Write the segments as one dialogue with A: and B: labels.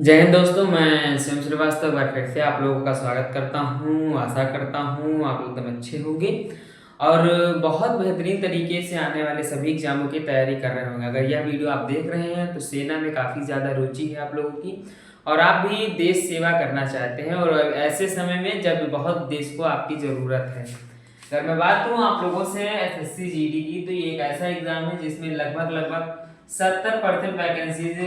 A: जय हिंद दोस्तों, मैं शिव श्रीवास्तव बार फिर से आप लोगों का स्वागत करता हूँ। आशा करता हूँ आप लोग एकदम अच्छे होंगे और बहुत बेहतरीन तरीके से आने वाले सभी एग्जामों की तैयारी कर रहे होंगे। अगर यह वीडियो आप देख रहे हैं तो सेना में काफ़ी ज़्यादा रुचि है आप लोगों की और आप भी देश सेवा करना चाहते हैं और ऐसे समय में जब बहुत देश को आपकी ज़रूरत है। अगर मैं बात करूँ आप लोगों से एसएससी जीडी की, तो ये एक ऐसा एग्ज़ाम है जिसमें लगभग 70% वैकेंसीज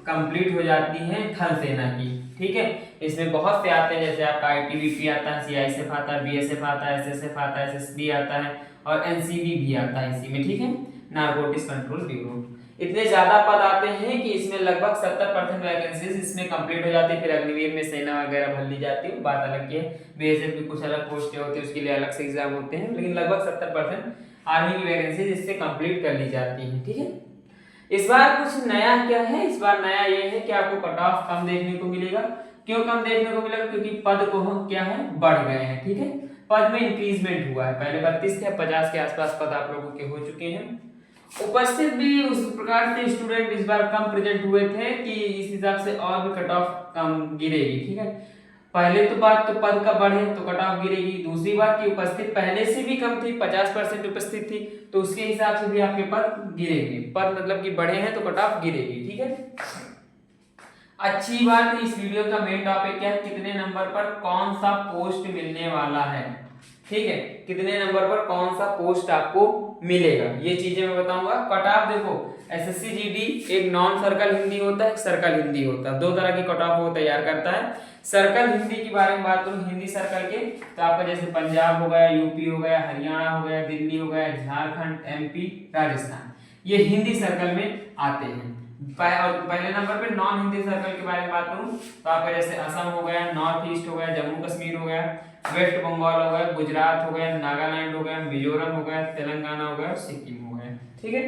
A: कंप्लीट हो जाती हैं थल सेना की। ठीक है, इसमें बहुत से आते हैं, जैसे आपका आईटीबीपी आता है, सीआईएसएफ आता है, बीएसएफ आता है, एसएसएफ आता है, एसएसबी आता है और एनसीबी भी आता है इसी में। ठीक है, नारकोटिक्स कंट्रोल ब्यूरो। इतने ज्यादा पद आते हैं कि इसमें लगभग 70% वैकेंसीज इसमें कंप्लीट हो जाती है। फिर अग्निवीर में सेना वगैरह भर ली जाती है, बात अलग की है। बीएसएफ की कुछ अलग पोस्टें होती है, उसके लिए अलग से एग्जाम होते हैं, लेकिन लगभग 70% आर्मी की वैकेंसीज इससे कंप्लीट कर ली जाती है। ठीक है, इस बार कुछ नया क्या है, इस बार नया ये है कि आपको कट ऑफ कम देखने को मिलेगा। क्यों कम देखने को मिलेगा? क्योंकि पद को हम क्या है बढ़ गए हैं। ठीक है, पद में इंक्रीजमेंट हुआ है। पहले 32 थे, 50 के आसपास पद आप लोगों के हो चुके हैं। उपस्थित भी उस प्रकार से स्टूडेंट इस बार कम प्रेजेंट हुए थे कि इस हिसाब से और भी कट ऑफ कम गिरेगी। ठीक है, पहले तो बात तो पद का बढ़े तो कट ऑफ गिरेगी। दूसरी बात की उपस्थित पहले से भी कम थी, 50% उपस्थित थी, तो उसके हिसाब से भी आपके पद गिरेंगे। पद मतलब कि बढ़े हैं तो कट ऑफ गिरेगी। ठीक है, अच्छी बात है। इस वीडियो का मेन टॉपिक क्या है? कितने नंबर पर कौन सा पोस्ट मिलने वाला है। ठीक है, कितने नंबर पर कौन सा पोस्ट आपको मिलेगा, ये चीजें मैं बताऊंगा। कट ऑफ देखो, एसएससी जीडी एक नॉन सर्कल हिंदी होता है, एक सर्कल हिंदी होता है, दो तरह की कट ऑफ वो तैयार करता है। सर्कल हिंदी के बारे में बात करूं, हिंदी सर्कल के, तो आपका जैसे पंजाब हो गया, यूपी हो गया, हरियाणा हो गया, दिल्ली हो गया, झारखंड, एमपी, राजस्थान, ये हिंदी सर्कल में आते हैं। और पहले नंबर पे नॉन हिंदी सर्कल के बारे में बात करूं तो आपका जैसे असम हो गया, नॉर्थ ईस्ट हो गया, जम्मू कश्मीर हो गया, वेस्ट बंगाल हो गया, गुजरात हो गया, नागालैंड हो गया, मिजोरम हो गया, तेलंगाना हो गया, सिक्किम हो गया। ठीक है,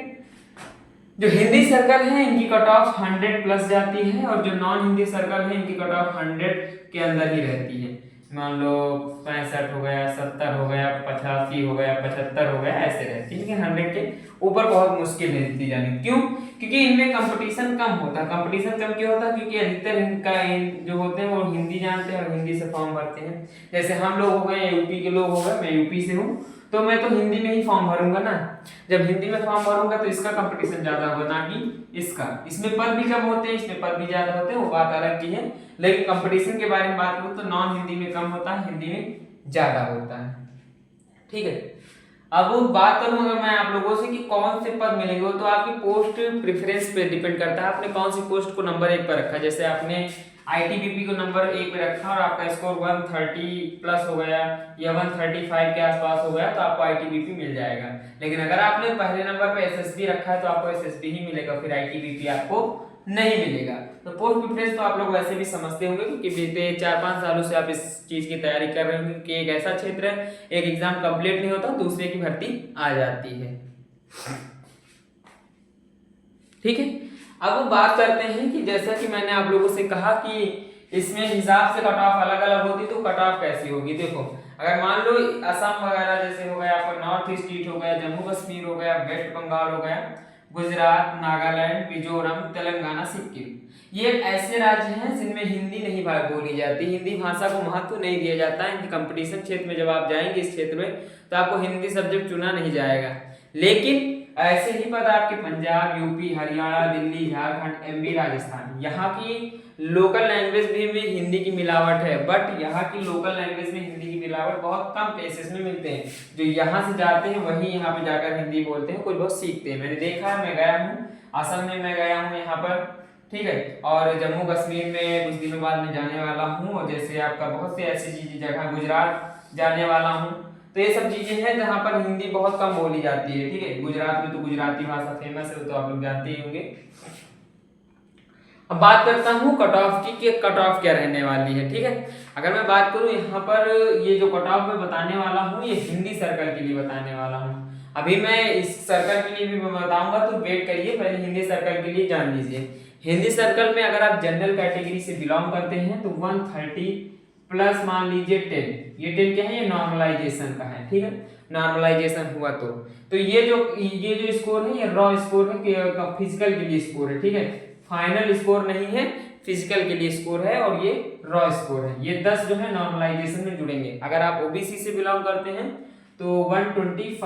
A: जो हिंदी सर्कल है इनकी कट ऑफ 100 प्लस जाती है और जो नॉन हिंदी सर्कल है इनकी कट ऑफ 100 के अंदर ही रहती है। मान लो 65 हो गया, 70 हो गया, 85 हो गया, 75 हो गया, ऐसे रहती है, लेकिन 100 के ऊपर बहुत मुश्किल है दी जानी। क्यों? क्योंकि इनमें कंपटीशन कम होता है। कंपटीशन कम क्यों होता है? क्योंकि अधिकतर इनका जो होते हैं वो हिंदी जानते हैं और हिंदी से फॉर्म भरते हैं। जैसे हम लोग हो गए, यूपी के लोग हो गए, मैं यूपी से हूँ, तो मैं तो हिंदी में ही फॉर्म भरूंगा ना। जब हिंदी में फॉर्म भरूंगा तो इसका कंपटीशन ज्यादा होगा, ना कि इसका। इसमें पद भी कम होते हैं, इसमें पद भी ज्यादा होते हैं, वो बात अलग की है। लेकिन कंपटीशन के बारे में बात करूं तो नॉन हिंदी में कम होता है, हिंदी में ज्यादा होता है। ठीक है, अब बात करूं अगर मैं आप लोगों से कि कौन से पद मिलेंगे, तो आपकी पोस्ट प्रेफरेंस पे डिपेंड करता है। आपने कौन सी पोस्ट को नंबर 1 पर रखा। जैसे आपने आईटीबीपी को नंबर 1 पे रखा और आपका स्कोर 130 प्लस हो गया या 135 के आसपास हो गया तो आपको आईटीबीपी मिल जाएगा। लेकिन अगर आपने पहले नंबर पे एसएसबी रखा है तो आपको एसएसबी ही मिलेगा, फिर आईटीबीपी आपको नहीं मिलेगा। तो पोस्ट प्रेफरेंस तो आप लोग वैसे भी समझते होंगे क्योंकि बीते 4-5 सालों से आप इस चीज की तैयारी कर रहे होंगे कि एक ऐसा क्षेत्र है, एक एग्जाम कंप्लीट नहीं होता दूसरे की भर्ती आ जाती है। ठीक है, अब बात करते हैं कि जैसा कि मैंने आप लोगों से कहा कि इसमें हिसाब से कट ऑफ अलग अलग होती, तो कट ऑफ कैसी होगी। देखो, अगर मान लो असम वगैरह जैसे हो गया, आपका नॉर्थ ईस्ट हो गया, जम्मू कश्मीर हो गया, वेस्ट बंगाल हो गया, गुजरात, नागालैंड, मिजोरम, तेलंगाना, सिक्किम, ये ऐसे राज्य हैं जिनमें हिंदी नहीं बोली जाती, हिंदी भाषा को महत्व नहीं दिया जाता है। कंपटीशन क्षेत्र में जब आप जाएंगे इस क्षेत्र में तो आपको हिंदी सब्जेक्ट चुना नहीं जाएगा। लेकिन ऐसे ही पद आपके पंजाब, यूपी, हरियाणा, दिल्ली, झारखंड, एमपी, राजस्थान, यहाँ की लोकल लैंग्वेज भी हिंदी की मिलावट है। बट यहाँ की लोकल लैंग्वेज में हिंदी की मिलावट बहुत कम केसेस में मिलते हैं। जो यहाँ से जाते हैं वही यहाँ पे जाकर हिंदी बोलते हैं, कुछ बहुत सीखते हैं। मैंने देखा है, मैं गया हूँ असम में, मैं गया हूँ यहाँ पर। ठीक है, और जम्मू कश्मीर में कुछ दिनों बाद मैं जाने वाला हूँ, और जैसे आपका बहुत सी ऐसी चीजें जगह, गुजरात जाने वाला हूँ, तो ये सब चीजें हैं जहाँ पर हिंदी बहुत कम बोली जाती है। ठीक है, गुजरात में तो गुजराती भाषा फेमस है, तो आप लोग जानते ही होंगे। अब बात करता हूँ कट ऑफ की कि कट ऑफ क्या रहने वाली है। ठीक है, अगर मैं बात करूँ यहाँ पर, ये जो कट ऑफ मैं बताने वाला हूँ ये हिंदी सर्कल के लिए बताने वाला हूँ। अभी मैं इस सर्कल के लिए भी बताऊंगा, तो वेट करिए, पहले हिंदी सर्कल के लिए जान लीजिए। हिंदी सर्कल में अगर आप जनरल कैटेगरी से बिलोंग करते हैं तो 130 प्लस मान लीजिए 10, ये 10 क्या है, ये नॉर्मलाइजेशन का है। ठीक है, नॉर्मलाइजेशन हुआ तो ये जो स्कोर है ये रॉ स्कोर है, फिजिकल के लिए स्कोर है। ठीक है, फाइनल स्कोर नहीं है, फिजिकल के लिए स्कोर है और ये रॉ स्कोर है। ये 10 जो है नॉर्मलाइजेशन में जुड़ेंगे। अगर आप ओबीसी से बिलोंग करते हैं तो 125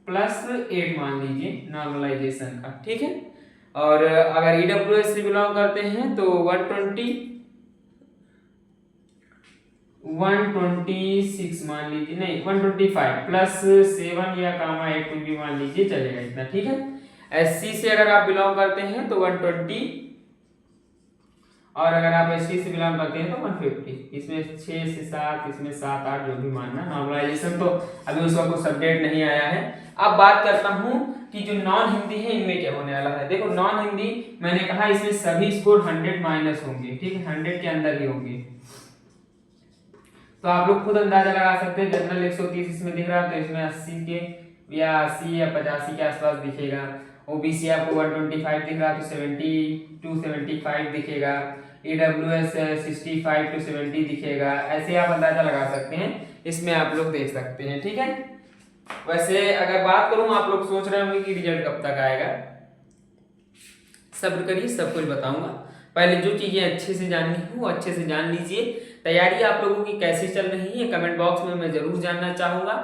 A: प्लस 8 मान लीजिए नॉर्मलाइजेशन का, ठीक है। और अगर ईडब्ल्यूएस से बिलोंग करते हैं तो 126 मान लीजिए, नहीं 125 प्लस 7 या कामा 8 कुछ भी मान लीजिए, चलेगा इतना, ठीक है। एससी से अगर आप बिलोंग करते हैं तो 120, और अगर आप एसटी से बिलोंग करते हैं तो 150। इसमें 6 से 7, इसमें 7 8 जो भी मानना। नॉर्मलाइजेशन तो अभी उसका कुछ अपडेट नहीं आया है। अब बात करता हूं कि जो नॉन हिंदी है इनमें क्या होने वाला है। देखो नॉन हिंदी मैंने कहा इसमें सभी स्कोर 100 माइनस होंगे, ठीक है, 100 के अंदर ही होंगे। तो आप लोग खुद अंदाजा लगा सकते हैं। जनरल 130 इसमें दिख रहा है तो इसमें 80 के या 80 या 85 के आसपास दिखेगा। ओबीसी आपको 125 दिख रहा है तो 70 to 75 दिखेगा। ईडब्ल्यूएस 65 to 70 दिखेगा। ऐसे आप अंदाजा लगा सकते हैं, इसमें आप लोग देख सकते हैं, ठीक है। वैसे अगर बात करूं, आप लोग सोच रहे होंगे कि रिजल्ट कब तक आएगा। सब्र करिए, सब कुछ बताऊंगा। पहले जो चीजें अच्छे से जाननी हो अच्छे से जान लीजिए। तैयारी आप लोगों की कैसी चल रही है कमेंट बॉक्स में मैं जरूर जानना चाहूंगा।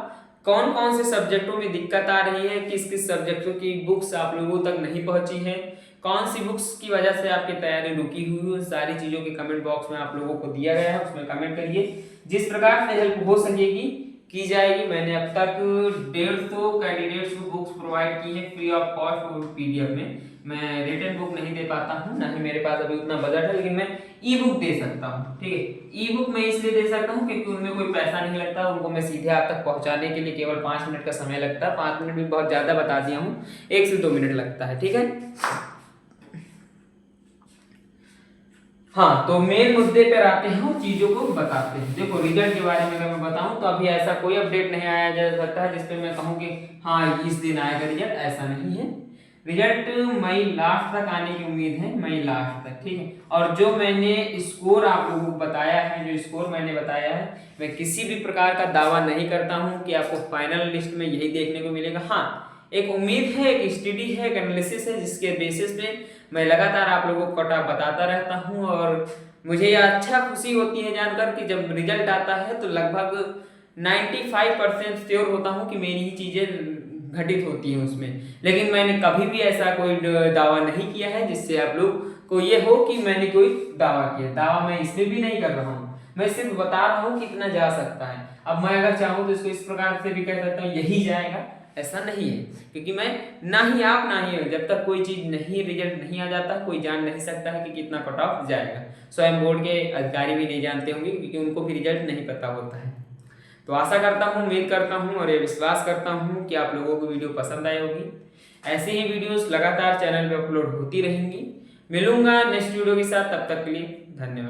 A: कौन कौन से सब्जेक्टों में दिक्कत आ रही है, किस किस सब्जेक्टों की बुक्स आप लोगों तक नहीं पहुंची है, कौन सी बुक्स की वजह से आपकी तैयारी रुकी हुई है, सारी चीजों के कमेंट बॉक्स में आप लोगों को दिया गया है, उसमें कमेंट करिए। जिस प्रकार से हेल्प हो सकेगी की जाएगी। मैंने अब तक 150 कैंडिडेट्स को बुक्स प्रोवाइड की है फ्री ऑफ कॉस्ट पीडीएफ में। मैं रिटन बुक नहीं दे पाता हूँ, ना ही मेरे पास अभी उतना बजट है, लेकिन मैं ई बुक दे सकता हूँ, ठीक है। ई बुक मैं इसलिए दे सकता हूँ क्योंकि उनमें कोई पैसा नहीं लगता, उनको मैं सीधे आप तक पहुँचाने के लिए केवल 5 मिनट का समय लगता है। 5 मिनट भी बहुत ज़्यादा बता दिया हूँ, 1 से 2 मिनट लगता है, ठीक है। हाँ, तो मेन मुद्दे पर आते हैं और चीजों को बताते हैं। देखो रिजल्ट के बारे में अगर मैं बताऊं तो अभी ऐसा कोई अपडेट नहीं आया जा सकता है जिसपे मैं कहूं कि हाँ इस दिन आएगा रिजल्ट, ऐसा नहीं है। रिजल्ट मई लास्ट तक आने की उम्मीद है, मई लास्ट तक, ठीक है। और जो मैंने स्कोर आप लोगों को बताया है, जो स्कोर मैंने बताया है, मैं किसी भी प्रकार का दावा नहीं करता हूँ कि आपको फाइनल लिस्ट में यही देखने को मिलेगा। हाँ, एक उम्मीद है, एक स्टडी है, एक एनालिसिस है, जिसके बेसिस पे मैं लगातार आप लोगों को कट ऑफ बताता रहता हूँ। और मुझे यह अच्छा खुशी होती है जानकर कि जब रिजल्ट आता है तो लगभग 95% श्योर होता हूँ कि मेरी ही चीज़ें घटित होती हैं उसमें। लेकिन मैंने कभी भी ऐसा कोई दावा नहीं किया है जिससे आप लोग को ये हो कि मैंने कोई दावा किया। दावा मैं इसमें भी नहीं कर रहा हूँ, मैं सिर्फ बता रहा हूँ कि इतना जा सकता है। अब मैं अगर चाहूँ तो इसको इस प्रकार से भी कह सकता हूँ यही जाएगा, ऐसा नहीं है। क्योंकि मैं ना ही आप ना ही जब तक कोई चीज नहीं रिजल्ट नहीं आ जाता कोई जान नहीं सकता है कि कितना कट ऑफ जाएगा। स्वयं बोर्ड के अधिकारी भी नहीं जानते होंगे क्योंकि उनको भी रिजल्ट नहीं पता होता है। तो आशा करता हूँ, उम्मीद करता हूँ और ये विश्वास करता हूँ कि आप लोगों को वीडियो पसंद आई होगी। ऐसे ही वीडियोस लगातार चैनल पे अपलोड होती रहेंगी। मिलूंगा नेक्स्ट वीडियो के साथ, तब तक के लिए धन्यवाद।